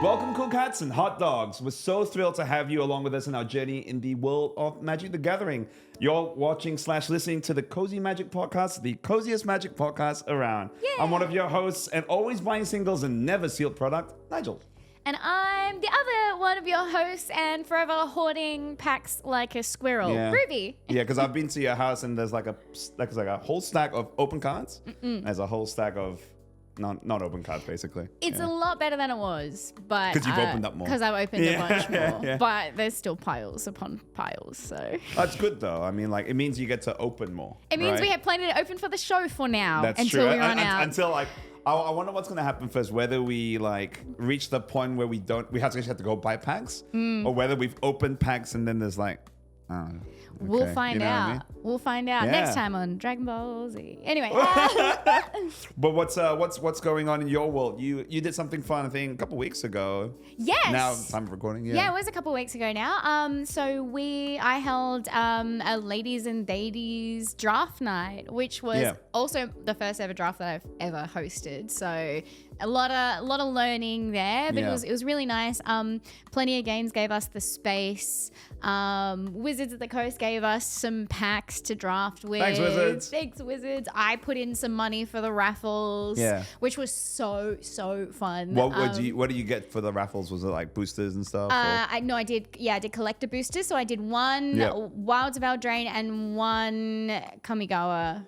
Welcome, cool cats and hot dogs. We're so thrilled to have you along with us in our journey in the world of Magic the Gathering. You're watching / listening to the Cozy Magic Podcast, the coziest magic podcast around. Yeah. I'm one of your hosts and always buying singles and never sealed product, Nigel. And I'm the other one of your hosts and forever hoarding packs like a squirrel, Ruby. Yeah, because I've been to your house and there's like a whole stack of open cards. There's a whole stack of not open cards, basically. It's a lot better than it was, but because you've opened up more. Because I've opened a bunch more, but there's still piles upon piles. So that's good though. I mean, like it means you get to open more. It means we have plenty to open for the show for now. That's until true. we run out. Until like. I wonder what's going to happen first, whether we like reach the point where we have to go buy packs or whether we've opened packs and then there's like, okay. We'll find You know out. what I mean? We'll find out next time on Dragon Ball Z. Anyway. But what's going on in your world? You did something fun, I think, a couple weeks ago. Yes. Now time of recording. Yeah, it was a couple of weeks ago now. So I held a ladies and ladies draft night, which was also the first ever draft that I've ever hosted. So a lot of learning there, but it was really nice. Plenty of games gave us the space. Wizards of the Coast gave us some packs to draft with. Thanks, Wizards. Thanks, Wizards. I put in some money for the raffles, which was so fun. What do you get for the raffles? Was it like boosters and stuff? I did collector boosters. So I did one Wilds of Eldraine and one Kamigawa.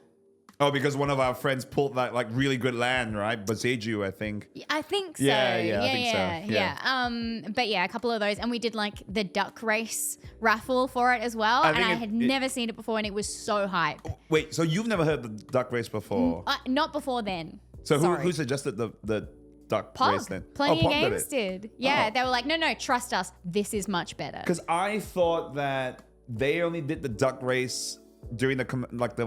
Oh, because one of our friends pulled that like really good land, right? Baseju, I think. I think so. I think so. Yeah. But yeah, a couple of those. And we did like the duck race raffle for it as well. And I had never seen it before and it was so hype. Wait, so you've never heard the duck race before? Not before then. So who suggested the duck race then? Plenty of games did. Yeah, they were like, no, trust us. This is much better. Because I thought that they only did the duck race during the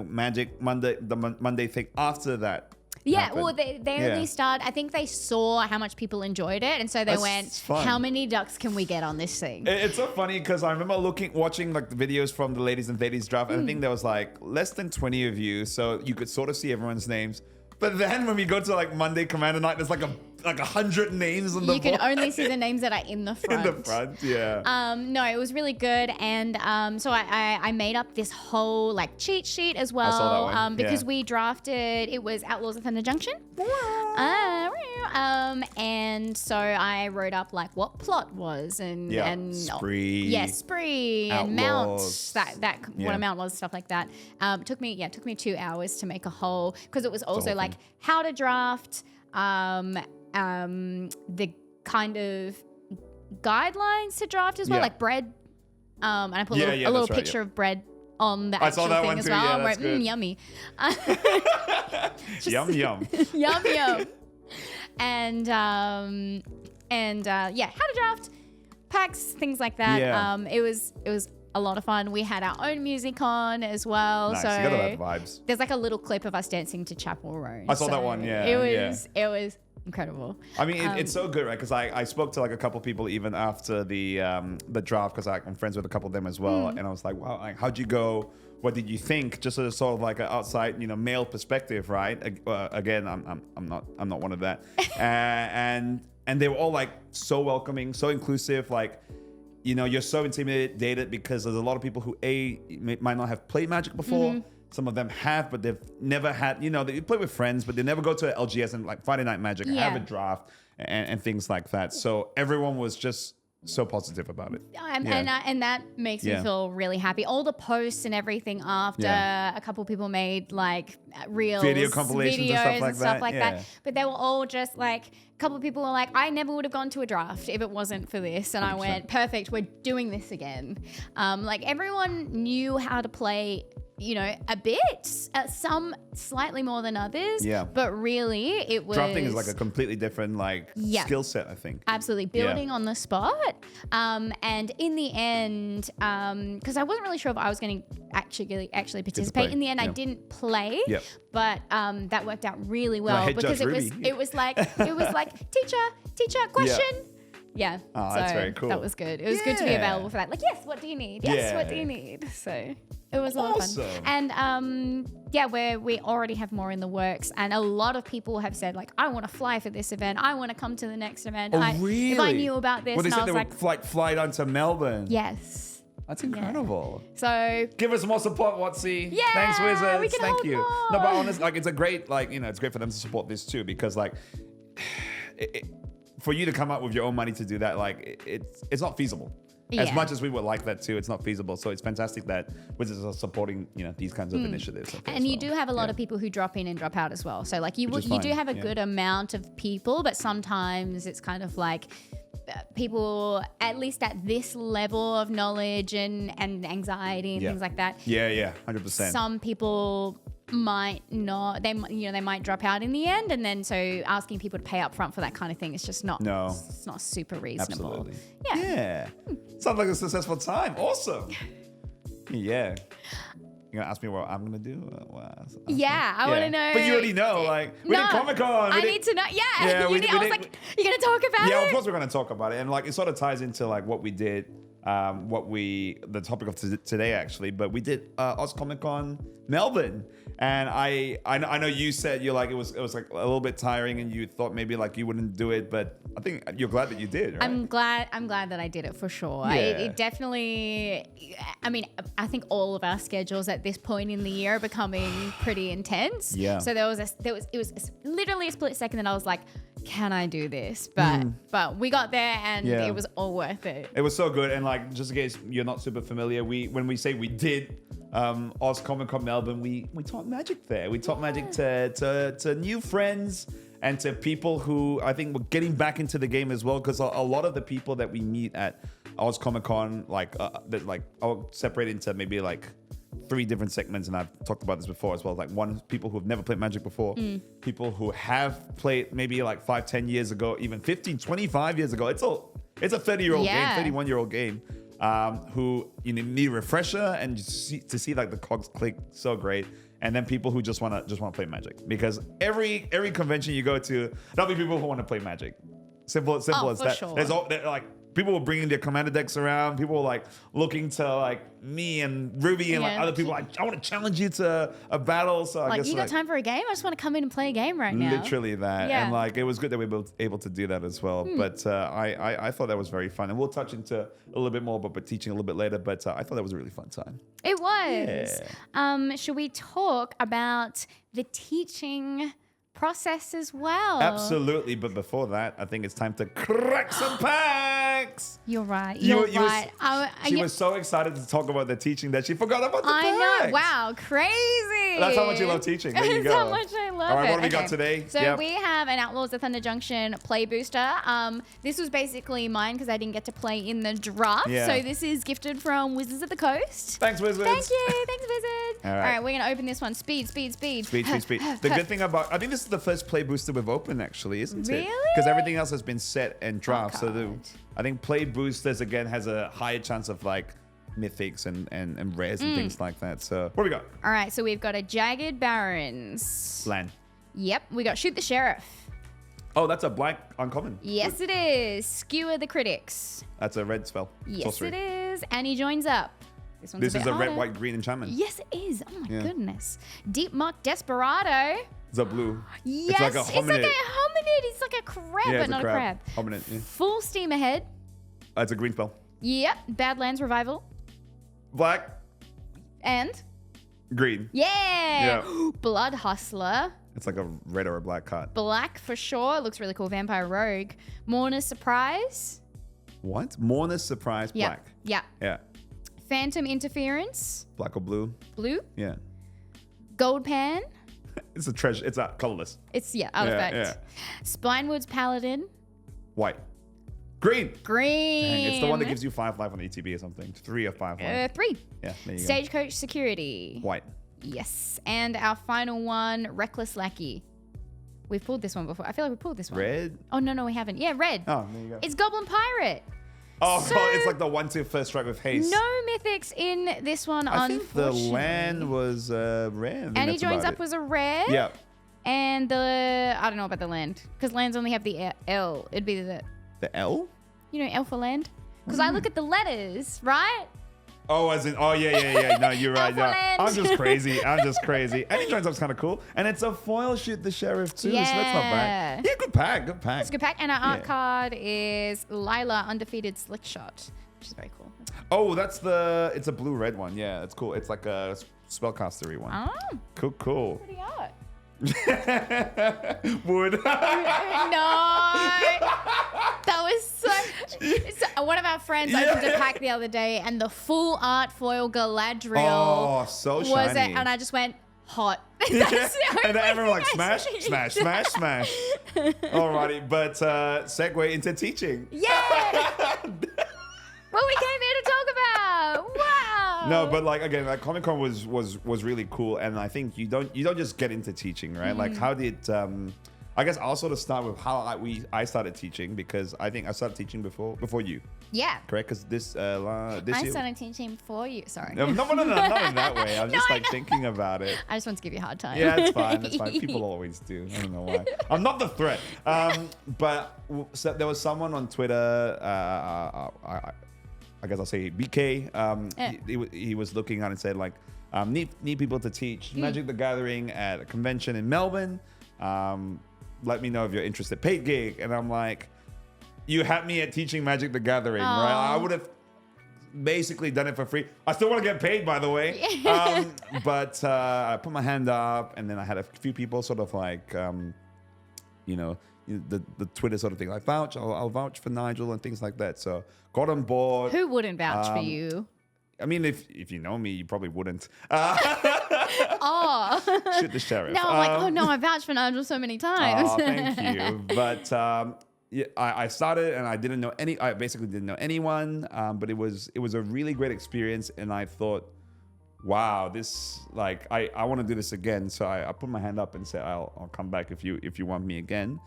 Magic Monday thing after that. Yeah, happened. well, they only started. I think they saw how much people enjoyed it, and so they went, fun. "How many ducks can we get on this thing?" It's so funny because I remember watching like the videos from the ladies and ladies draft, and I think there was like less than 20 of you, so you could sort of see everyone's names. But then when we go to like Monday Commander Night, there's like 100 names on the board. You can only see the names that are in the front. In the front, yeah. No, it was really good, and so I made up this whole like cheat sheet as well. I saw that one. Because we drafted. It was Outlaws of Thunder Junction. And so I wrote up like what plot was and spree. Spree and mount what a mount was, stuff like that. Took me 2 hours to make a whole, because it was also like how to draft, the kind of guidelines to draft as well, like bread. And I put a little picture of bread on the actual thing as well. Yeah, I wrote, yummy. Yum yum. Yum yum. And how to draft packs, things like that. Yeah. It was a lot of fun. We had our own music on as well. Nice. So you got all that vibes. There's like a little clip of us dancing to Chapel Roan. I saw that one. Yeah. It was incredible. I mean, it's so good, right? Because I spoke to like a couple people even after the draft, because I'm friends with a couple of them as well, and I was like, wow, like, how'd you go? What did you think? Just as sort of like an outside, male perspective, right? Again, I'm not one of that. And they were all like so welcoming, so inclusive. Like, you're so intimidated because there's a lot of people who might not have played Magic before. Some of them have, but they've never had, they play with friends, but they never go to LGS and like Friday Night Magic and have a draft and things like that. So everyone was just so positive about it. And that makes me feel really happy. All the posts and everything after, a couple people made like reels, video compilations videos and stuff like that. But they were all just like, a couple of people were like, I never would have gone to a draft if it wasn't for this. And 100%. I went, perfect, we're doing this again. Like everyone knew how to play, a bit, some slightly more than others. Yeah. But really, it was... Drafting is like a completely different skill set, I think. Absolutely. Building on the spot. And in the end, because I wasn't really sure if I was going to actually participate. In the end, I didn't play. Yep. But that worked out really well because it was like teacher, question. Yeah. Oh, that's very cool. That was good. It was good to be available for that. Like, yes, what do you need? Yes, what do you need? So... It was a lot of Awesome. fun. And yeah, we already have more in the works. And a lot of people have said, like, I want to fly for this event. I want to come to the next event. Oh, really? If I knew about this, Well, they and said I they was would like, fly down to Melbourne. yes. That's incredible. So Give us more support, Watsy. Yeah, Thanks, Wizards. we can Thank hold you. more. No, but honestly, like, it's a great, like, you know, it's great for them to support this too, because like, for you to come up with your own money to do that, like, it's not feasible. As Yeah. much as we would like that too, it's not feasible. So it's fantastic that Wizards are supporting, you know, these kinds of initiatives. I think, and as you well. do have a lot of people who drop in and drop out as well. So like you Which is do fine, have a yeah. good amount of people, but sometimes it's kind of like people, at least at this level of knowledge and anxiety and Yeah. things like that. Yeah, 100%. Some people might not, they might drop out in the end, and then so asking people to pay up front for that kind of thing is just not, No. it's not super reasonable. Absolutely. Yeah. Sounds like a successful time. Awesome. Yeah. You're gonna ask me what I'm gonna do? Yeah, I want to know. But you already know, like, we did Comic-Con. I need to know. Yeah, Yeah, I was did- like, you're gonna talk about Yeah, it? of course we're gonna talk about it, and like it sort of ties into like what we did, the topic of today actually. But we did Oz Comic Con Melbourne, and I know you said you're like it was like a little bit tiring, and you thought maybe like you wouldn't do it, but I think you're glad that you did. Right? I'm glad that I did it for sure. Yeah. It definitely. I mean, I think all of our schedules at this point in the year are becoming pretty intense. Yeah. So it was literally a split second that I was like, can I do this? But we got there and Yeah. it was all worth it. It was so good, and like just in case you're not super familiar, when we say we did Oz Comic Con Melbourne, we taught Magic there. We taught Magic to new friends and to people who I think were getting back into the game as well. Because a lot of the people that we meet at Oz Comic Con, I'll separate into maybe like 3 different segments, and I've talked about this before as well. Like one, people who have never played Magic before, people who have played maybe like 5-10 years ago, even 15, 25 years ago. It's a 30-year-old Yeah. game, 31-year-old game. Who need a refresher and to see like the cogs click so great, and then people who just want to play Magic, because every convention you go to, there'll be people who want to play Magic. Simple as for that. sure. There's like people were bringing their commander decks around. People were like looking to like me and Ruby and like Yeah. other people. Like, I want to challenge you to a battle. So I Like, guess you got time for a game? I just want to come in and play a game right now. literally that. Yeah. And like it was good that we were able to do that as well. But I thought that was very fun, and we'll touch into a little bit more about teaching a little bit later. But I thought that was a really fun time. It was. Should we talk about the teaching process as well? Absolutely. But before that, I think it's time to crack some packs. You're right. You- You're you was- right. She yeah, was so excited to talk about the teaching that she forgot about the I know. packs. Wow, crazy. That's how much you love teaching. There you That's go. how much I love All right, it. what do we got Okay. today? So Yep. we have an Outlaws of Thunder Junction play booster. This was basically mine because I didn't get to play in the draft. Yeah. So this is gifted from Wizards of the Coast. Thanks, Wizards. Thank you. Thanks, Wizard. All All right. right, we're going to open this one. Speed. Speed. The good thing about, I think this is the first play booster we've opened actually, isn't it? Really? Because everything else has been set and draft. Oh, So God. I think play boosters again has a higher chance of like mythics and rares and things like that. So what do we got? All right, so we've got a Jagged Barons. Land. Yep, we got Shoot the Sheriff. Oh, that's a black uncommon. Yes, it is. Skewer the Critics. That's a red spell. Yes, Sorcery. it is. And he joins up. This one's This a is bit a red, harder. white, green enchantment. Yes, it is. Oh my Yeah. goodness. Deep Muck Desperado. It's a blue. Yes, It's like a hominid. It's like a crab, Yeah, but it's not a crab. Hominid. Yeah. Full Steam Ahead. It's a green spell. Yep. Badlands Revival. Black, And green. yeah. Blood Hustler. It's like a red or a black card. Black for sure. Looks really cool. Vampire Rogue. Mourner's Surprise. What? Mourner's Surprise, Yep. black. Yeah. Yeah. Phantom Interference. Black or blue. Blue. Yeah. Gold Pan. It's a treasure. It's a colorless. It's, artifact. yeah. Spinewood's Paladin. White. Green. Green. Dang, it's the one that gives you 5 life on ETB or something. 3 or 5 life. 3. Yeah, there you Stagecoach Security. go. White. Yes. And our final one, Reckless Lackey. We've pulled this one before. I feel like we pulled this one. Red. Oh, no, we haven't. Yeah, red. Oh, there you go. It's Goblin Pirate. Oh, so- it's like the 1/2 first strike with haste. No mythics in this one, I think the unfortunately. land was rare. I think And he that's joins about up as a rare. it. Yeah. And I don't know about the land. Because lands only have the L. It'd be The L? L for land. Because I look at the letters, right? Oh, as in, oh, yeah. No, you're right. No, Alphaland. I'm just crazy. And he turns up kind of cool. And it's a foil shoot the sheriff too, so that's not bad. Yeah, good pack. It's a good pack. And our art card is Lila Undefeated Slick Shot, which is very cool. Oh, it's a blue-red one. Yeah, it's cool. It's like a spellcastery one. Oh. Cool. Pretty art. Wood. No. That was so one of our friends opened a pack the other day, and the full art foil Galadriel so was shiny. it, and I just went hot. And then everyone like smash. Alrighty, but segue into teaching. Yeah. What we came here to talk about. Wow. No, but like again, like Comic-Con was really cool, and I think you don't just get into teaching, right? Like how did I guess I'll sort of start with how I started teaching, because I think I started teaching before you. Yeah. Correct? Because this I year, started teaching before you. Sorry. No, not in that way. I was just like thinking about it. I just want to give you a hard time. Yeah, it's fine. It's fine. People always do. I don't know why. I'm not the threat. But so there was someone on Twitter. I guess I'll say BK. He was looking on and said like, need people to teach Magic the Gathering at a convention in Melbourne. Let me know if you're interested. Paid gig. And I'm like, you had me at teaching Magic the Gathering, right? I would have basically done it for free. I still want to get paid, by the way. But I put my hand up, and then I had a few people sort of like, the Twitter sort of thing, like vouch. I'll vouch for Nigel and things like that. So got on board. Who wouldn't vouch for you? I mean, if you know me, you probably wouldn't. Oh. Shoot the sheriff. No, I'm like, I vouched for Nigel so many times. Thank you. But I started, and I basically didn't know anyone. But it was a really great experience, and I thought, wow, this I want to do this again. So I put my hand up and said, I'll come back if you want me again.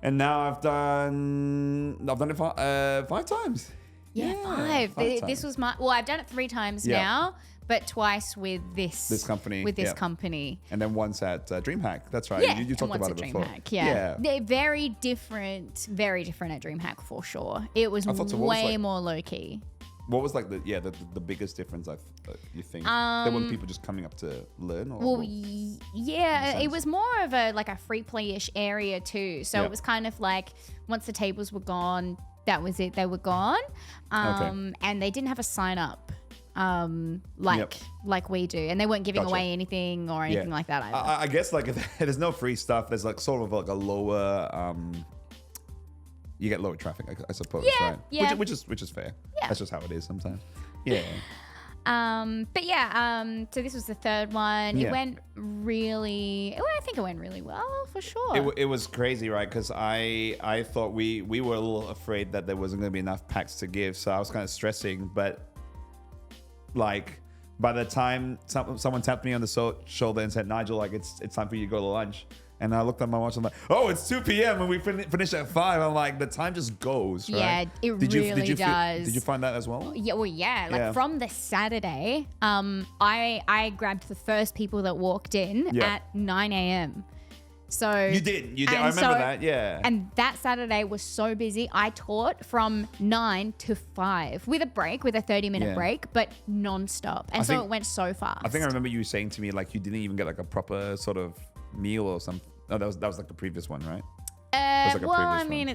And now I've done it 5 times. Yeah, 5. This was I've done it 3 times now, but twice with this company. Company. And then once at DreamHack. That's right. Yeah, you talked about it before. DreamHack, yeah. They're very different at DreamHack for sure. It was way more low key. What was like the biggest difference you think? There weren't people just coming up to learn? It was more of a free play-ish area too. So it was kind of like once the tables were gone, that was it. They were gone. And they didn't have a sign up like we do. And they weren't giving away anything or anything like that either. I guess like if there's no free stuff, there's like sort of like a lower you get lower traffic, I suppose, right? Yeah. Which is fair. Yeah. That's just how it is sometimes. Yeah. So this was the 3rd one. It went I think it went really well, for sure. It was crazy, right? Because I thought we were a little afraid that there wasn't going to be enough packs to give, so I was kind of stressing. But like by the time someone tapped me on the shoulder and said, Nigel, like it's time for you to go to lunch. And I looked at my watch. I'm like, oh, it's 2 p.m. and we finish at 5. I'm like, the time just goes, right? Yeah, it really does. Did you find that as well? Yeah, from the Saturday, I grabbed the first people that walked in at 9 a.m. So you did. I remember that. Yeah. And that Saturday was so busy. I taught from 9 to 5 with a 30-minute break, but non-stop. And it went so fast. I think I remember you saying to me like you didn't even get like a proper sort of meal or something. No, that was like the previous one, right? It's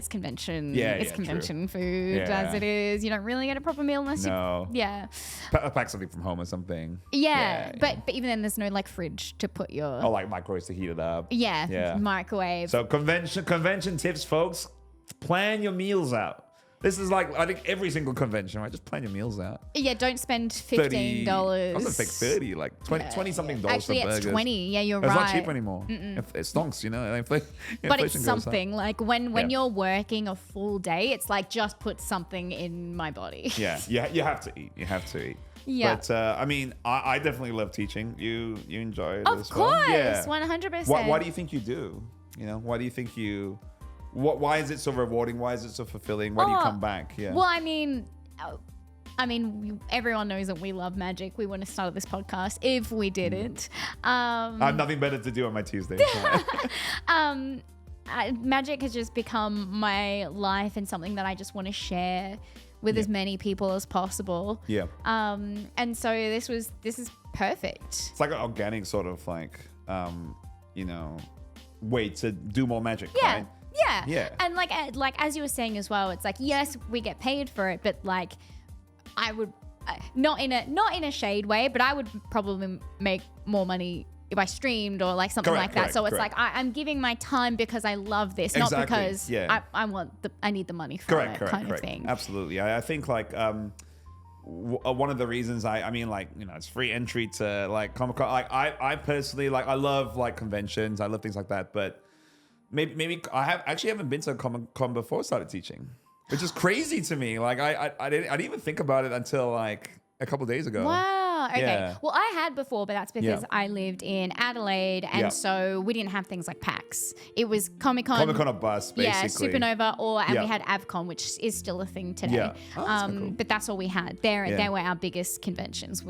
convention. It's convention food as it is. You don't really get a proper meal unless pack something from home or something. But even then, there's no like fridge to put your like microwaves to heat it up. Microwave. So convention tips, folks. Plan your meals out. This is like, I think every single convention, right? Just plan your meals out. Yeah, don't spend $15. I was going to say 30, like 20 something dollars for burgers. Actually, it's 20. Yeah, you're right. It's not cheap anymore. It stonks, But it's something. Like when you're working a full day, it's like just put something in my body. Yeah, you have to eat. Yeah. But I definitely love teaching. You enjoy it as well? Of course, 100%. Why do you think you do? Why do you think you... Why is it so rewarding? Why is it so fulfilling? Why do you come back? Yeah. Well, everyone knows that we love Magic. We wouldn't have started this podcast if we didn't. I have nothing better to do on my Tuesday. Magic has just become my life and something that I just want to share with as many people as possible. Yeah. And so this is perfect. It's like an organic sort of like, way to do more magic, right? Yeah. And like as you were saying as well, it's like, yes, we get paid for it, but like I would not in a shade way, but I would probably make more money if I streamed or like something like that. So it's like I'm giving my time because I love this, not because I need the money for it kind of thing. Absolutely. I think like one of the reasons I mean, like, it's free entry to like Comic-Con. Like I personally, like, I love like conventions. I love things like that, but maybe I haven't been to a Comic-Con before I started teaching, which is crazy to me. Like I didn't even think about it until like a couple of days ago. Wow. Okay. Yeah. Well, I had before, but that's because I lived in Adelaide, and so we didn't have things like PAX. It was Comic-Con. Comic-Con or bus, basically. Yeah, Supernova, and we had AvCon, which is still a thing today. Yeah. Oh, that's cool. But that's all we had. They were our biggest conventions.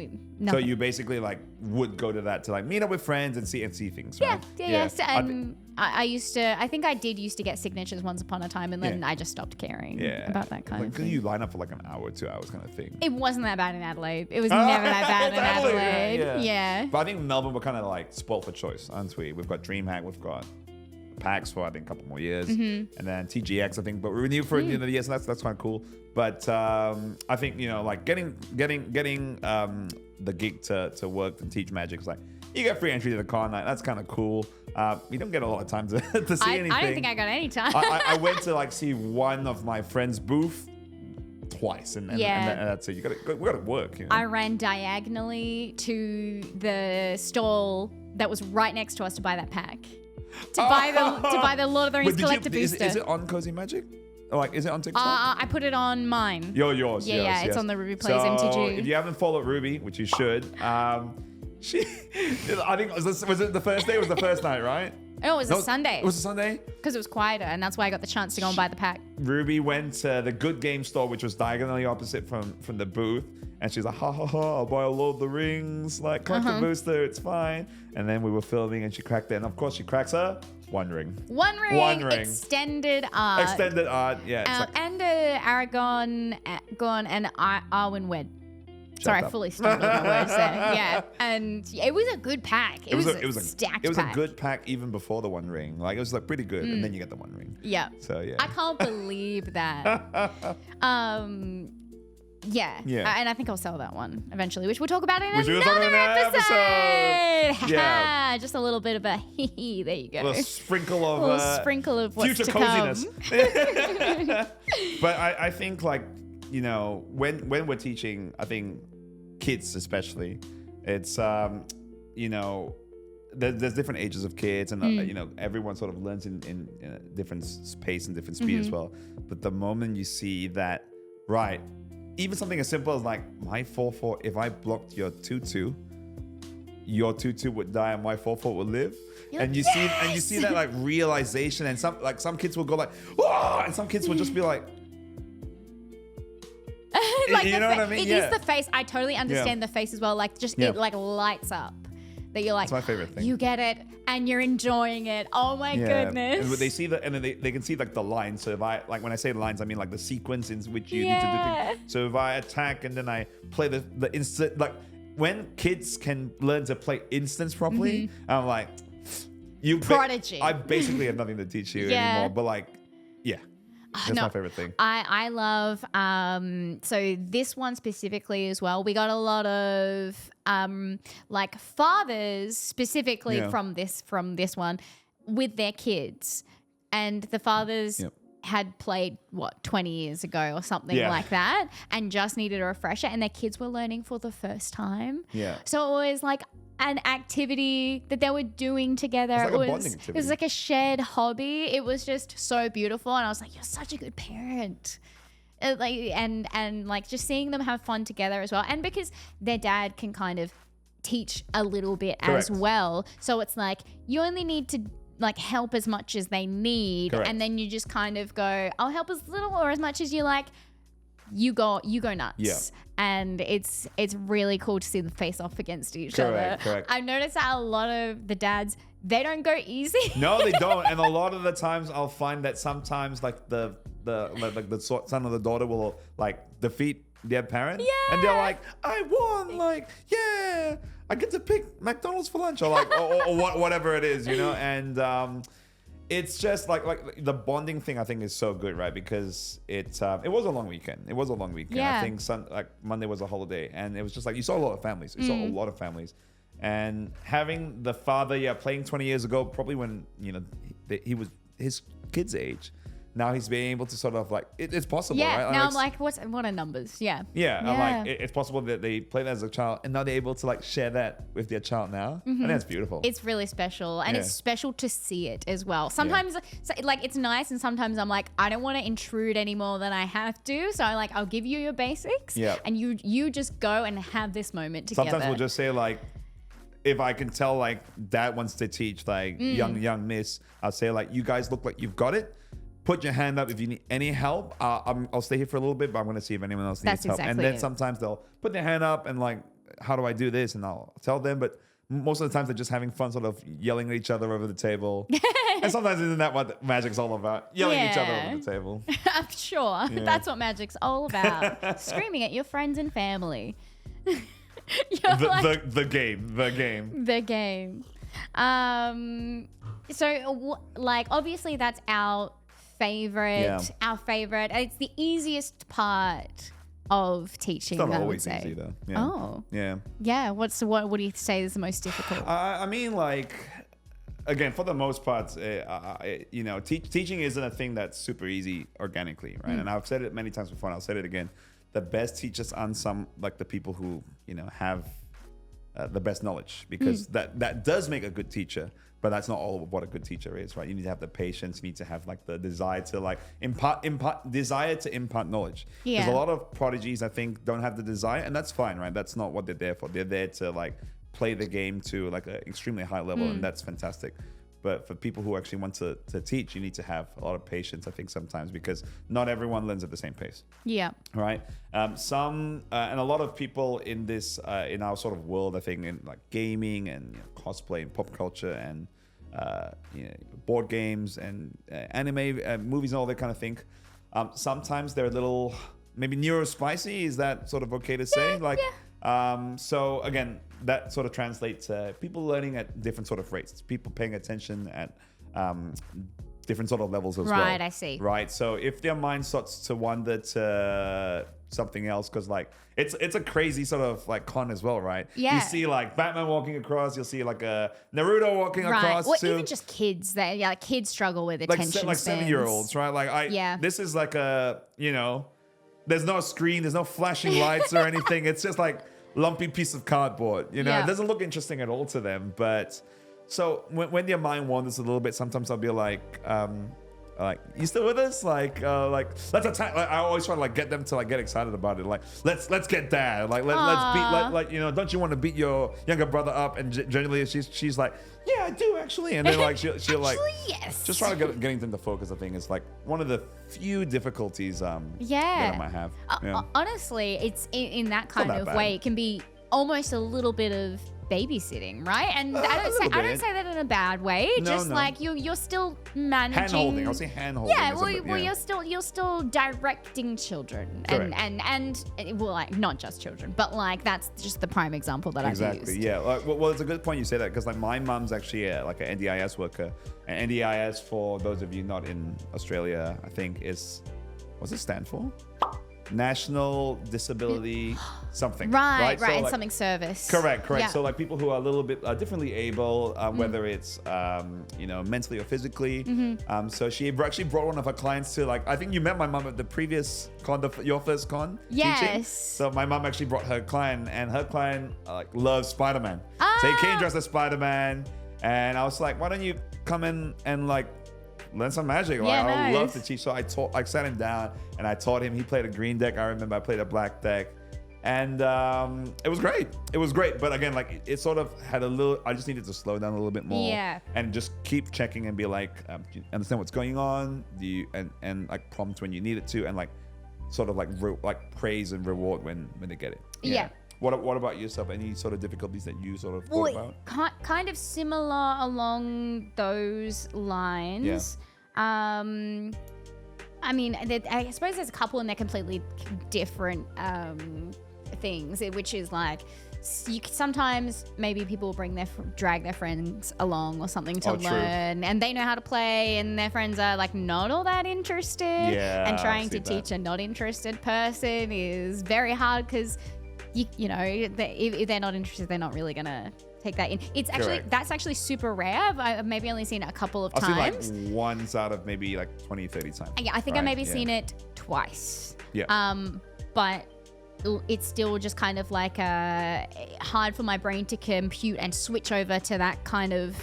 So you basically like would go to that to like meet up with friends and see things, right? Yeah. And I think I did used to get signatures once upon a time, and then I just stopped caring about that kind of thing. Because you line up for like an hour, 2 hours kind of thing. It wasn't that bad in Adelaide. It was never that bad in Adelaide. Yeah. But I think Melbourne, we're kind of like spoiled for choice, aren't we? We've got DreamHack, we've got PAX for I think a couple more years, and then TGX I think, but we're renewed for another year, so that's kind of cool. But I think like getting the gig to work and teach magic is like, you get free entry to the con night. That's kind of cool. You don't get a lot of time to see anything. I don't think I got any time. I went to like see one of my friend's booth twice, and that's it. We gotta work. I ran diagonally to the stall that was right next to us to buy that pack. To buy the Lord of the Rings collector booster. Is it on Cozy Magic? Like, is it on TikTok? I put it on mine. Yours. Yeah, it's on the Ruby Plays MTG. If you haven't followed Ruby, which you should, I think was it the first day? It was the first night, right? No, it was a Sunday. It was a Sunday? Because it was quieter, and that's why I got the chance to go and buy the pack. Ruby went to the Good Game store, which was diagonally opposite from the booth, and she's like, ha ha ha, I'll buy a Lord of the Rings, like, collector booster, it's fine. And then we were filming, and she cracked it, and of course she cracks her One Ring. One Ring. Extended art. Yeah. And Aragon, and Arwen Wed. Sorry, I fully stumbled on my words there. Yeah, and it was a good pack. It was a stacked pack. It was a good pack even before the One Ring. Like, it was like pretty good, and then you get the One Ring. Yeah. So yeah. I can't believe that. Yeah. And I think I'll sell that one eventually, which we'll talk about in another episode. Yeah. Just a little bit of a hee. There you go. A little sprinkle of what's future to coziness. Come. But I think like, when we're teaching, I think kids especially, it's there's different ages of kids, and everyone sort of learns in a different pace and different speed as well. But the moment you see that, right, even something as simple as like my 4/4, if I blocked your 2/2, your 2/2 would die and my 4/4 would live. And you see that like realization, and some kids will go like, oh, and some kids will just be like, like you know what I mean? It is the face. I totally understand the face as well. Like, just it like lights up. That you're like, it's my favorite thing. You get it, and you're enjoying it. Oh my goodness! And they see that, and they can see like the lines. So if I when I say lines, I mean like the sequence in which you need to do things. So if I attack and then I play the instant, like when kids can learn to play instants properly, I'm like, prodigy. I basically have nothing to teach you anymore. But like, that's my favorite thing. I love, so this one specifically as well, we got a lot of like fathers specifically from this one with their kids, and the fathers had played 20 years ago or something like that, and just needed a refresher, and their kids were learning for the first time. So it was like an activity that they were doing together. It's like a bonding activity. It was like a shared hobby. It was just so beautiful, and I was like, you're such a good parent. And like just seeing them have fun together as well, and because their dad can kind of teach a little bit as well, so it's like you only need to like help as much as they need, and then you just kind of go, I'll help as little or as much as you like. You go nuts. And it's really cool to see them face off against each other. Correct. I've noticed that a lot of the dads, they don't go easy. No, they don't. And a lot of the times I'll find that sometimes like the son or the daughter will like defeat their parent, Yeah. and they're like, I won, like, yeah, I get to pick McDonald's for lunch, or like, or whatever it is, you know. And it's just like the bonding thing, I think, is so good, right? Because it was a long weekend. Yeah. I think Monday was a holiday, and it was just like you saw a lot of families. And having the father, playing 20 years ago, probably when he was his kid's age. Now he's being able to sort of like it's possible, right? Yeah. Now I'm like, what are numbers? Yeah. Yeah. I'm like, it's possible that they played as a child, and now they're able to like share that with their child now, and that's beautiful. It's really special, and it's special to see it as well. Sometimes, like, it's nice, and sometimes I'm like, I don't want to intrude any more than I have to, so I'll give you your basics, and you just go and have this moment together. Sometimes we'll just say like, if I can tell like dad wants to teach like young miss, I'll say like, you guys look like you've got it. Put your hand up if you need any help. I'll stay here for a little bit, but I'm going to see if anyone else needs help. And then sometimes they'll put their hand up and like, how do I do this? And I'll tell them. But most of the times they're just having fun, sort of yelling at each other over the table. And sometimes isn't that what Magic's all about? Yelling at each other over the table. I'm sure. Yeah. That's what Magic's all about. Screaming at your friends and family. The game. So like, obviously that's our favorite. It's the easiest part of teaching. It's not always easy though. Yeah. Oh. Yeah. Yeah. What do you say is the most difficult? I mean, like, again, for the most part, teaching isn't a thing that's super easy organically, right? And I've said it many times before, and I'll say it again. The best teachers aren't like the people who have the best knowledge, because that does make a good teacher. But that's not all of what a good teacher is, right? You need to have the patience. You need to have like the desire to like impart knowledge. Yeah. There's a lot of prodigies, I think, don't have the desire, and that's fine, right? That's not what they're there for. They're there to like play the game to like an extremely high level, and that's fantastic. But for people who actually want to teach, you need to have a lot of patience, I think, sometimes, because not everyone learns at the same pace. Yeah. Right. And a lot of people in this, in our sort of world, I think, in like gaming and cosplay and pop culture and board games and anime, movies and all that kind of thing. Sometimes they're a little maybe neurospicy. Is that sort of okay to say? So again, that sort of translates to people learning at different sort of rates, people paying attention at different sort of levels as well. Right, I see. Right, so if their mind starts to wander to something else, because like it's a crazy sort of like con as well, right? Yeah. You see like Batman walking across, you'll see like a Naruto walking across. Or to, even just kids that like kids struggle with attention like spans. 7-year-olds, right? Like this is like a there's no screen, there's no flashing lights or anything. It's just like lumpy piece of cardboard, It doesn't look interesting at all to them. But so when their mind wanders a little bit, sometimes I'll be like, you still with us? Like let's attack. Like, I always try to like get them to like get excited about it. Like let's get dad. Like let's beat. Don't you want to beat your younger brother up? And generally she's like, yeah, I do actually. And then like she'll like, yes. Just try to getting them to focus. I think is like one of the few difficulties that I might have. Honestly, it's in that kind of way. It can be almost a little bit of babysitting, right? And I don't say that in a bad way. Like you're still managing. Hand-holding. I'll say hand-holding. Yeah, you're still directing children. Correct. And well, like not just children, but like that's just the prime example that I've used. Exactly. Yeah. Well, it's a good point you say that, because like my mom's actually like an NDIS worker. And NDIS, for those of you not in Australia, I think what's it stand for? National Disability something. Right, so and like, something service. Correct. Yeah. So like people who are a little bit differently able, whether it's mentally or physically. So she actually brought one of her clients to like, I think you met my mom at the previous con, your first con. Yes. Teaching. So my mom actually brought her client, and her client like loves Spider-Man. So he came dressed as Spider-Man, and I was like, why don't you come in and like learn some magic? Like, I would love to teach. So I sat him down and I taught him. He played a green deck. I remember I played a black deck, and it was great. But again, like it sort of had a little. I just needed to slow down a little bit more. Yeah. And just keep checking and be like, do you understand what's going on? Do you and like prompt when you need it to, and like sort of like praise and reward when they get it. Yeah. What about yourself? Any sort of difficulties that you sort of thought about? Kind of similar along those lines. Yeah. I mean, I suppose there's a couple and they're completely different things, which is like sometimes maybe people drag their friends along or something to learn, and they know how to play, and their friends are like not all that interested. And trying to teach a not interested person is very hard because you know if they're not interested, they're not really gonna take that in. It's actually that's actually super rare. I've maybe only seen it a couple of times. I've seen like once out of maybe like 20, 30 times. Yeah, I think I maybe seen it twice. Yeah. But it's still just kind of like hard for my brain to compute and switch over to that kind of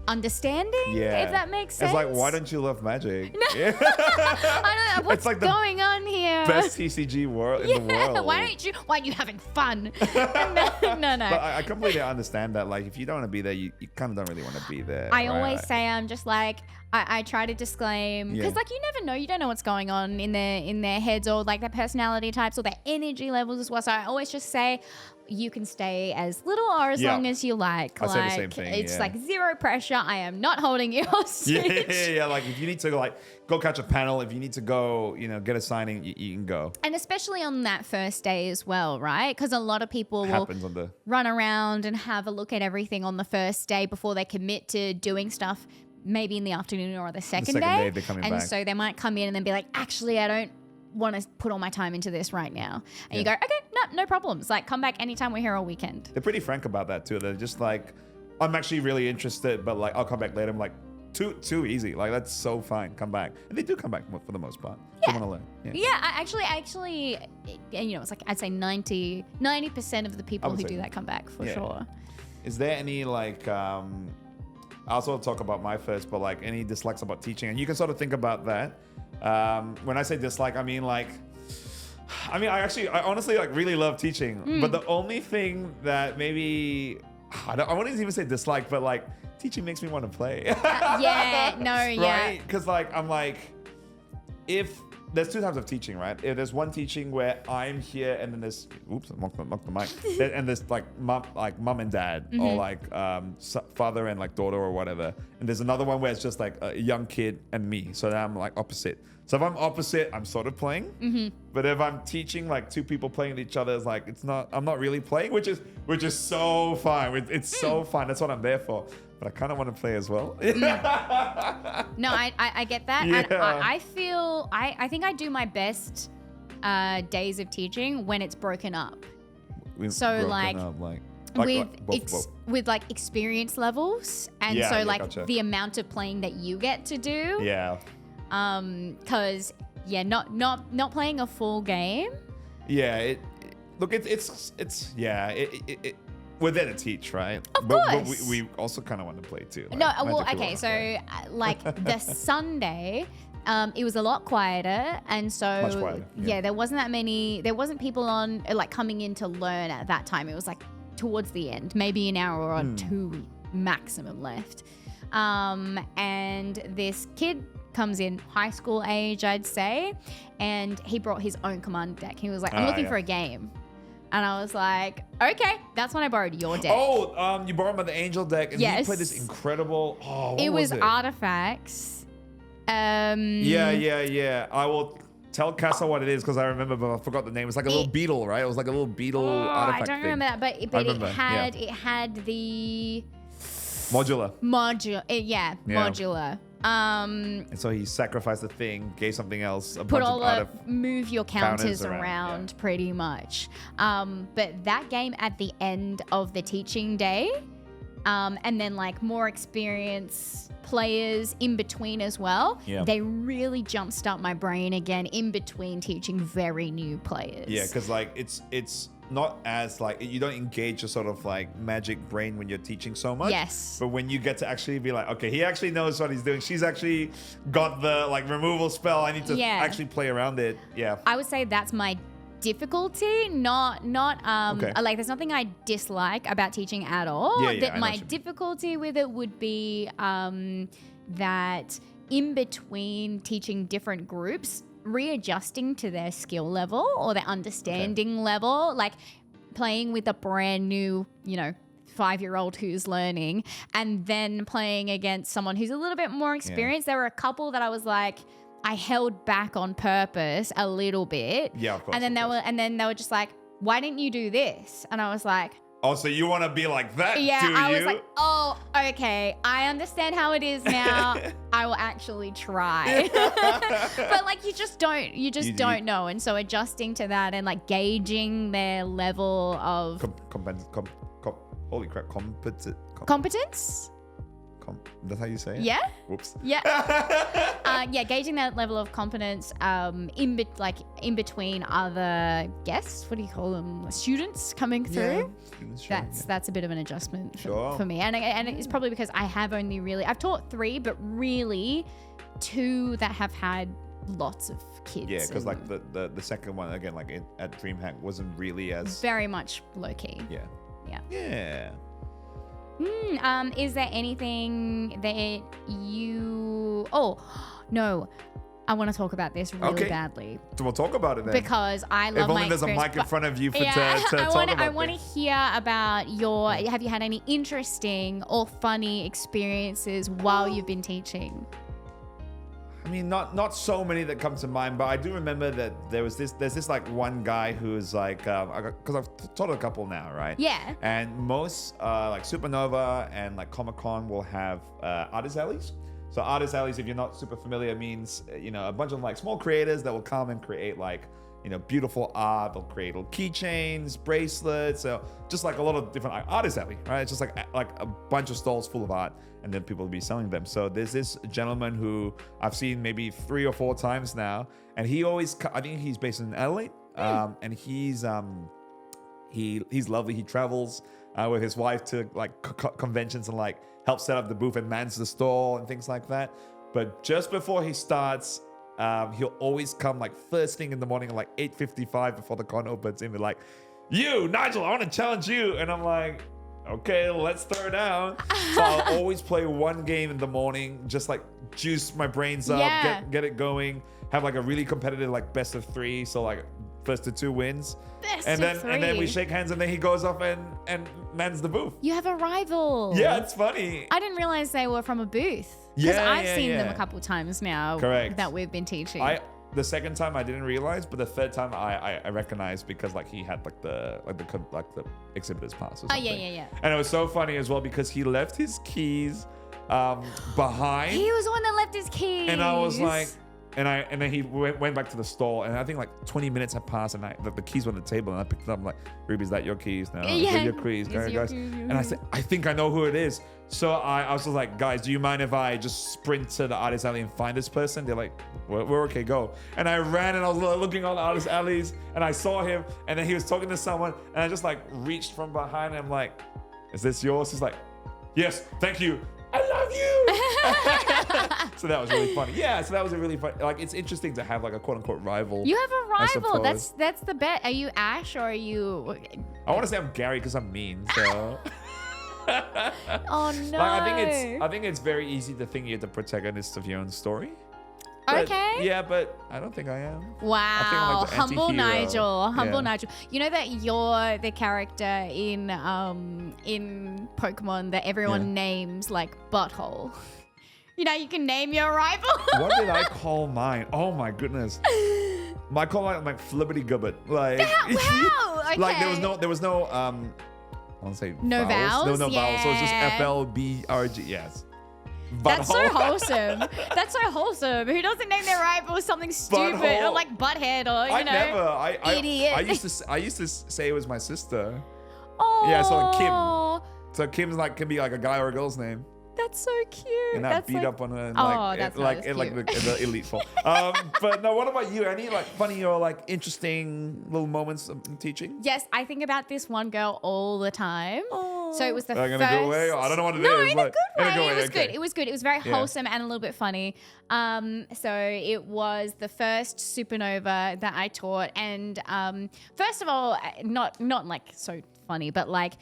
understanding, if that makes sense. It's like, why don't you love Magic? I don't know what's like going on here. Best TCG world in the world. Why aren't you having fun? No. But I completely understand that. Like, if you don't want to be there, you kind of don't really want to be there. I always say I'm just like I try to disclaim because like you never know, you don't know what's going on in their heads or like their personality types or their energy levels as well. So I always just say you can stay as little or as long as you like. I say the same thing. It's like zero pressure. I am not holding you hostage. Yeah. Like if you need to like go catch a panel, if you need to go, get a signing, you can go. And especially on that first day as well, right? Because a lot of people will run around and have a look at everything on the first day before they commit to doing stuff. Maybe in the afternoon or the second day. They're coming and back. So they might come in and then be like, actually, I don't want to put all my time into this right now. And you go, okay, no problems. Like, come back anytime, we're here all weekend. They're pretty frank about that too. They're just like, I'm actually really interested, but like, I'll come back later. I'm like, too easy. Like, that's so fine. Come back. And they do come back for the most part. They want to learn. Yeah, I actually, it's like, I'd say 90% of the people who do that come back for sure. Is there any like, I also talk about my first, but like any dislikes about teaching, and you can sort of think about that. When I say dislike, I mean I honestly like really love teaching, but the only thing that maybe I wouldn't even say dislike, but like teaching makes me want to play. Right? Because like I'm like, if there's two types of teaching, right? If there's one teaching where I'm here and then there's I knocked the mic. And there's like mom and dad or like father and like daughter or whatever. And there's another one where it's just like a young kid and me. So then I'm like opposite. So if I'm opposite, I'm sort of playing. But if I'm teaching like two people playing with each other, it's like I'm not really playing, which is so fine. It's so fun. That's what I'm there for. But I kind of want to play as well. No, I get that. Yeah. And I feel, I think I do my best days of teaching when it's broken up. So like with like experience levels. And gotcha. The amount of playing that you get to do. Yeah. Because not playing a full game. Yeah. We're there to teach, right? Of course. But we also kind of want to play too. Like, no, well, okay. So like the Sunday, it was a lot quieter, and so much quieter. Yeah, there wasn't people on like coming in to learn at that time. It was like towards the end, maybe an hour or two maximum left. And this kid comes in high school age, I'd say, and he brought his own commander deck. He was like, I'm looking for a game. And I was like, okay, that's when I borrowed your deck. Oh, you borrowed the Angel deck, and you played this incredible. What was it? Artifacts. Yeah. I will tell Casa what it is because I remember, but I forgot the name. It's like a little beetle, right? It was like a little beetle artifact. I don't remember that, but it had the modular. Modular. And so he sacrificed the thing, gave something else, move your counters around pretty much. But that game at the end of the teaching day, and then like more experienced players in between as well, they really jumpstart my brain again in between teaching very new players. Yeah, because like it's not as like you don't engage your sort of like magic brain when you're teaching so much. Yes. But when you get to actually be like, okay, he actually knows what he's doing. She's actually got the like removal spell. I need to actually play around it. Yeah. I would say that's my difficulty. Not like there's nothing I dislike about teaching at all. My difficulty with it would be that in between teaching different groups, readjusting to their skill level or their understanding level, like playing with a brand new, 5-year-old who's learning and then playing against someone who's a little bit more experienced. There were a couple that I was like, I held back on purpose a little bit. Yeah, of course. And then they were just like, why didn't you do this? And I was like, oh, so you want to be like that? yeah, do I you? was like, oh, okay. I understand how it is now. I will actually try. But like, you just don't know. And so adjusting to that and like gauging their level of holy crap, competence. That's how you say it? Yeah. Whoops. Yeah. Yeah, gauging that level of competence in between other guests. What do you call them? Students coming through. Yeah, That's a bit of an adjustment Sure. for me, and it's probably because I have only I've taught 3, but really 2 that have had lots of kids. Yeah, because like the second one again, like at DreamHack, wasn't really as very much low key. Yeah. Yeah. Yeah. Is there anything that you? Oh, no. I want to talk about this really badly. So we'll talk about it then. Because I love my If only there's a mic in front of you to talk about I want to hear about have you had any interesting or funny experiences while you've been teaching? I mean, not so many that come to mind, but I do remember that there's this like one guy who's like, because I've taught a couple now, right? Yeah. And most like Supernova and like Comic-Con will have artist alleys. So artist alleys, if you're not super familiar, means, a bunch of like small creators that will come and create like, beautiful art. They'll create little keychains, bracelets, so just like a lot of different artist alley, right? It's just like a bunch of stalls full of art, and then people will be selling them. So there's this gentleman who I've seen maybe 3 or 4 times now, and he always, I think he's based in Adelaide, and he's lovely. He travels with his wife to like conventions and like helps set up the booth and mans the stall and things like that. But just before he starts, he'll always come like first thing in the morning, like 8:55 before the con opens, and be like, "You, Nigel, I want to challenge you." And I'm like, "Okay, let's throw down." So I'll always play one game in the morning, just like juice my brains up, get it going, have like a really competitive like best of 3. So like first to 2 wins. And then we shake hands, and then he goes off and mans the booth. You have a rival. Yeah, it's funny. I didn't realize they were from a booth. Because I've seen them a couple times now. Correct. That we've been teaching. The second time I didn't realize, but the third time I recognized, because like he had like the exhibitor's pass or something. Yeah. And it was so funny as well because he left his keys behind. He was the one that left his keys. And I was like, and then he went back to the stall, and I think like 20 minutes had passed, and the keys were on the table, and I picked it up. I'm like, "Ruby, is that your keys? No, yeah, your keys, guys." And I said, "I think I know who it is." So I was just like, "Guys, do you mind if I just sprint to the artist alley and find this person?" They're like, "We're okay, go." And I ran, and I was looking all the artist alleys, and I saw him, and then he was talking to someone, and I just like reached from behind, and I'm like, "Is this yours?" He's like, "Yes, thank you. I love you." So that was really funny. Yeah, so that was a really fun. Like, it's interesting to have like a quote unquote rival. You have a rival. That's the bet. Are you Ash or are you? I want to say I'm Gary because I'm mean. So. Oh no. Like, I think it's very easy to think you're the protagonist of your own story. But, okay. Yeah, but I don't think I am. Wow. I think I'm like the Humble anti-hero. Nigel. Nigel. You know that you're the character in Pokemon that everyone names like Butthole. You know, you can name your rival. What did I call mine? Oh my goodness. I call mine like Flippity Gubbit. Like, wow. Okay. Like there was no I want to say no vowels. No vowels. So it's just FLBRG. Yes. That's so wholesome. That's so wholesome. Who doesn't name their rival something stupid or like butthead or idiot? I used to say it was my sister. Oh. Yeah, so Kim. So Kim's like can be like a guy or a girl's name. That's so cute. And that beat up on her and like the elite form. But no, what about you? Any like funny or like interesting little moments of teaching? Yes, I think about this one girl all the time. Oh. So it was the first. In a good way? I don't know what it is. No, in a good way. It was okay. good. It was good. It was very wholesome and a little bit funny. So it was the first Supernova that I taught, and first of all, not like so funny, but like.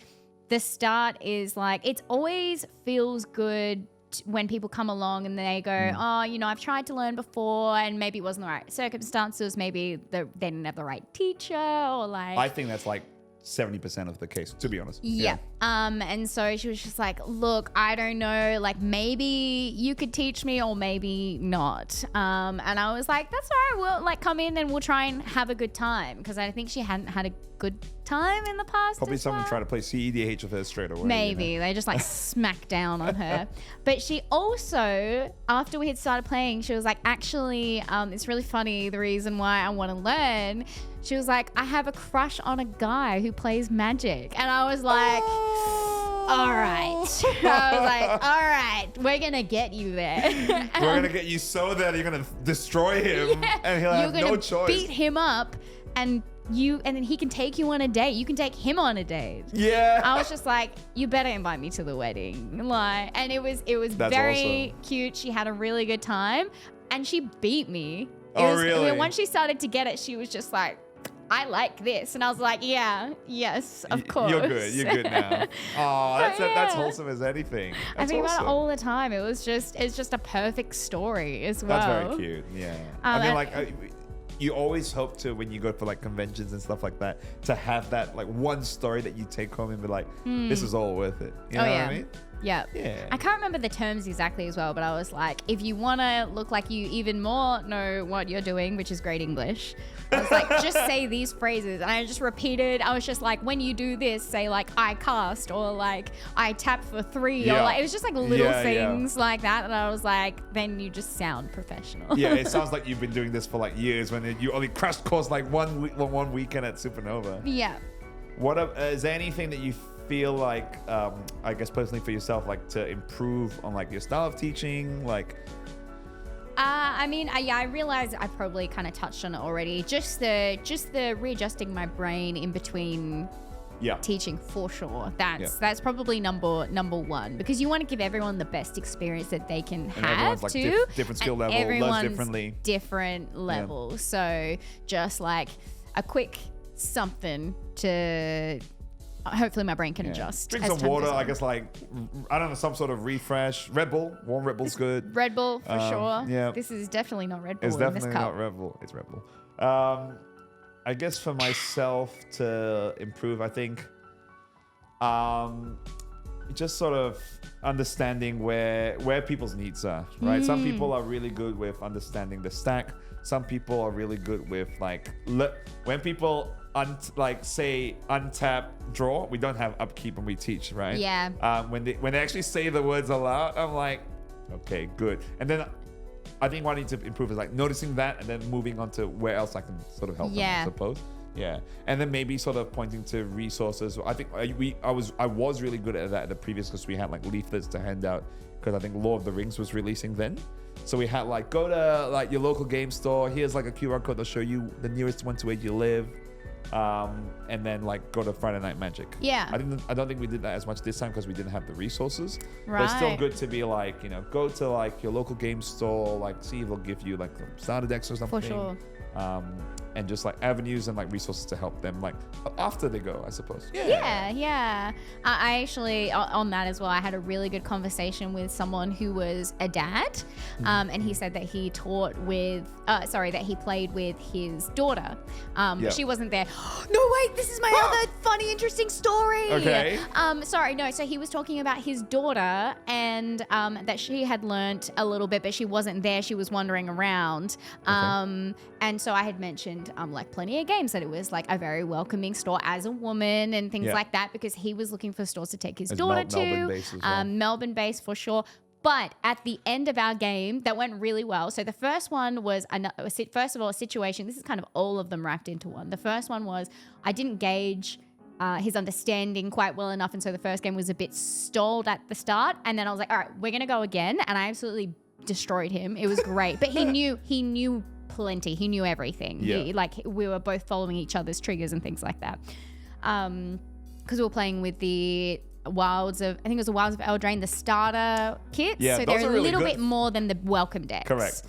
The start is like, it always feels good when people come along and they go, oh, I've tried to learn before and maybe it wasn't the right circumstances. Maybe they didn't have the right teacher or like. I think that's like 70% of the case, to be honest. Yeah. And so she was just like, look, I don't know, like maybe you could teach me or maybe not. And I was like, that's all right. We'll like come in and we'll try and have a good time. Because I think she hadn't had a good time in the past. Probably someone tried to play CEDH with her straight away. Maybe. You know? They just like smacked down on her. But she also, after we had started playing, she was like, actually, it's really funny. The reason why I want to learn, she was like, I have a crush on a guy who plays Magic. And I was like, all right. I was like, all right, we're going to get you there. We're going to get you so that you're going to destroy him and he'll have no choice. Beat him up and then he can take you on a date. You can take him on a date. Yeah. I was just like, you better invite me to the wedding. Like, and it was That's very awesome. cute. She had a really good time and she beat me. Really? Once she started to get it, she was just like, I like this. And I was like, yes, of course. You're good now. Oh, that's wholesome as anything. I think awesome. about it all the time. It's just a perfect story as well. That's very cute. Yeah. I mean, like, you always hope to, when you go for like conventions and stuff like that, to have that like one story that you take home and be like, this is all worth it. You know what I mean? Yeah. I can't remember the terms exactly as well, but I was like, if you want to look like you even more know what you're doing, which is great English, I was like, just say these phrases. And I just repeated. I was just like, when you do this, say like, I cast, or like, I tap for 3, or like, it was just like little things like that. And I was like, then you just sound professional. Yeah, it sounds like you've been doing this for like years when you only crashed course like one weekend at Supernova. Yeah. Is there anything that you feel like, I guess personally for yourself, like to improve on like your style of teaching, like? I mean, I realize I probably kind of touched on it already. Just the readjusting my brain in between teaching for sure. That's probably number one, because you want to give everyone the best experience that they can have. Everyone's like too. Different skill level, everyone's learns differently. Different level. So just like a quick something to. Hopefully my brain can adjust. Drink some water, I guess, like, I don't know, some sort of refresh. Red Bull. Warm Red Bull's good. Red Bull, for sure. Yeah. This is definitely not Red Bull. It's definitely not Red Bull. It's Red Bull. I guess for myself to improve, I think just sort of understanding where people's needs are, right? Some people are really good with understanding the stack. Some people are really good with, like, when people say untap draw, we don't have upkeep when we teach, right? Yeah. When they actually say the words aloud, I'm like, okay, good. And then I think what I need to improve is like noticing that and then moving on to where else I can sort of help them, I suppose. Yeah. And then maybe sort of pointing to resources. I think I was really good at that at the previous, because we had like leaflets to hand out, because I think Lord of the Rings was releasing then. So we had like, go to like your local game store. Here's like a QR code that'll show you the nearest one to where you live. And then like go to Friday Night Magic. Yeah. I don't think we did that as much this time because we didn't have the resources. Right. But it's still good to be like, go to like your local game store, like see if they'll give you like some starter decks or something. For sure. And just like avenues and like resources to help them like after they go, I suppose. Yeah. I actually, on that as well, I had a really good conversation with someone who was a dad, and he said that he that he played with his daughter. She wasn't there. No, wait, this is my other funny, interesting story. Okay. So he was talking about his daughter and that she had learnt a little bit, but she wasn't there. She was wandering around. And so I had mentioned like plenty of games, that it was like a very welcoming store as a woman and things like that, because he was looking for stores to take his daughter to. Melbourne-based as well. Melbourne-based for sure. But at the end of our game, that went really well. So the first one was, first of all, a situation. This is kind of all of them wrapped into one. The first one was, I didn't gauge his understanding quite well enough. And so the first game was a bit stalled at the start. And then I was like, all right, we're going to go again. And I absolutely destroyed him. It was great. But he knew plenty. He knew everything. We were both following each other's triggers and things like that. Because we were playing with the Wilds of Eldraine, the starter kits. Yeah, so those they're are a really little good. bit more than the welcome decks. Correct.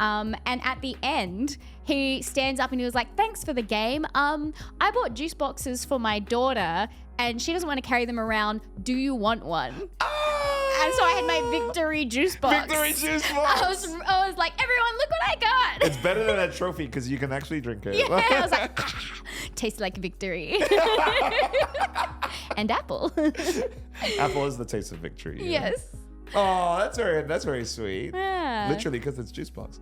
And at the end, he stands up and he was like, thanks for the game. I bought juice boxes for my daughter and she doesn't want to carry them around. Do you want one? And so I had my victory juice box. Victory juice box. I was like, everyone, look what I got. It's better than a trophy because you can actually drink it. Yeah, I was like, tasted like victory. And apple. Apple is the taste of victory. Yeah. Yes. Oh, that's very sweet. Yeah. Literally, because it's juice box.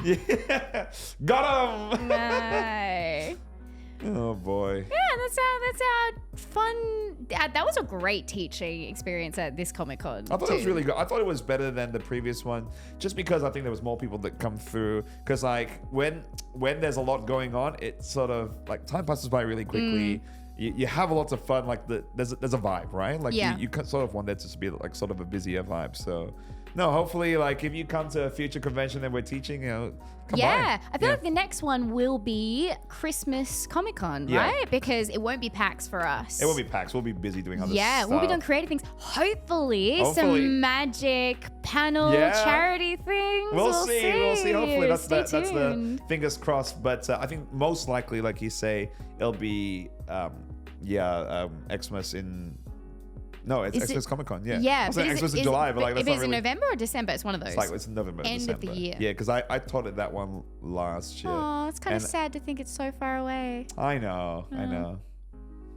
Yeah. Got him. No. Oh boy. Yeah, that's our fun. That was a great teaching experience at this Comic-Con. I thought it was really good. I thought it was better than the previous one, just because I think there was more people that come through. Because like when there's a lot going on, it sort of like time passes by really quickly. You have a lot of fun. Like there's a vibe, right? Like you sort of want there to be like sort of a busier vibe. So no, hopefully like if you come to a future convention that we're teaching, come by. I feel like the next one will be Christmas Comic-Con, right? Because it won't be PAX for us. It won't be PAX. We'll be busy doing other stuff. Yeah, we'll be doing creative things. Hopefully. Some magic panel charity things. We'll see. Hopefully that's the fingers crossed. But I think most likely, like you say, it'll be Xmas in. No, it's Xmas Comic-Con. Yeah. I was saying Xmas in July, but like that's if not it's really. in November or December, it's one of those. It's November, End December. of the year. Yeah, because I taught it that one last year. Oh, it's kind of sad to think it's so far away. I know.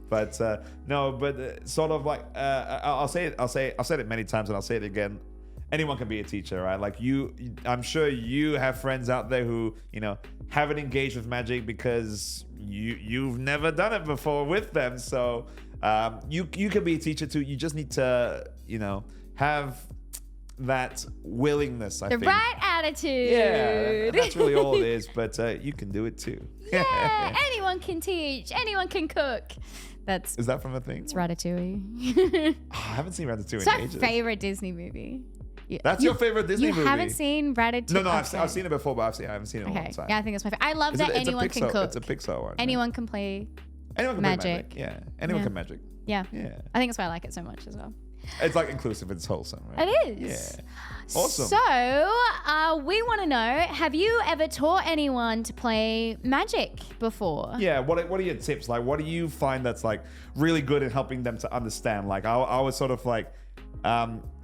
But sort of like I'll say it. I've said it many times, and I'll say it again. Anyone can be a teacher, right? Like I'm sure you have friends out there who haven't engaged with magic because you've never done it before with them. So you can be a teacher too. You just need to have that willingness. I think the right attitude. Yeah, that's really all it is. But you can do it too. Yeah, anyone can teach. Anyone can cook. Is that from a thing? It's Ratatouille. I haven't seen Ratatouille it's in ages. It's my favorite Disney movie. That's your favorite Disney movie? You haven't seen Ratatouille? No, I've seen it before, but I haven't seen it in a long time. Yeah, I think it's my favorite. I love that anyone can cook. It's a Pixar one. Anyone can play Anyone can magic. play magic. Yeah. Anyone can magic. Yeah. I think that's why I like it so much as well. It's like inclusive. It's wholesome, right? It is. Yeah. Awesome. So we want to know, have you ever taught anyone to play magic before? Yeah. What are your tips? Like, what do you find that's like really good in helping them to understand? Like, I was sort of like,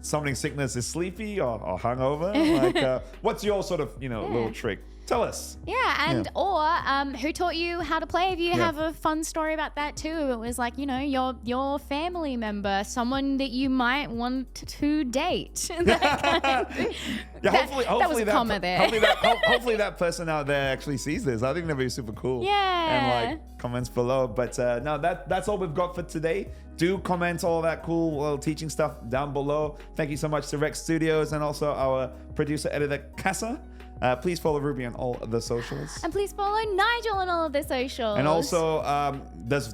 summoning sickness is sleepy or hungover. Like, what's your sort of little trick? Tell us. Yeah, or who taught you how to play? If you have a fun story about that too, it was like your family member, someone that you might want to date. Hopefully that was a comma there. Hopefully that person out there actually sees this. I think that'd be super cool. Yeah. And like comments below. But no, that's all we've got for today. Do comment all that cool teaching stuff down below. Thank you so much to Rex Studios and also our producer editor Casa. Please follow Ruby on all the socials. And please follow Nigel on all of the socials. And also,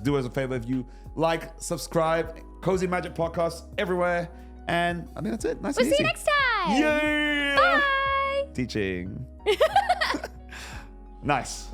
do us a favor if you like, subscribe, Cozy Magic Podcast everywhere. And I think that's it. Nice and easy. We'll see you next time. Yeah. Bye. Teaching. Nice.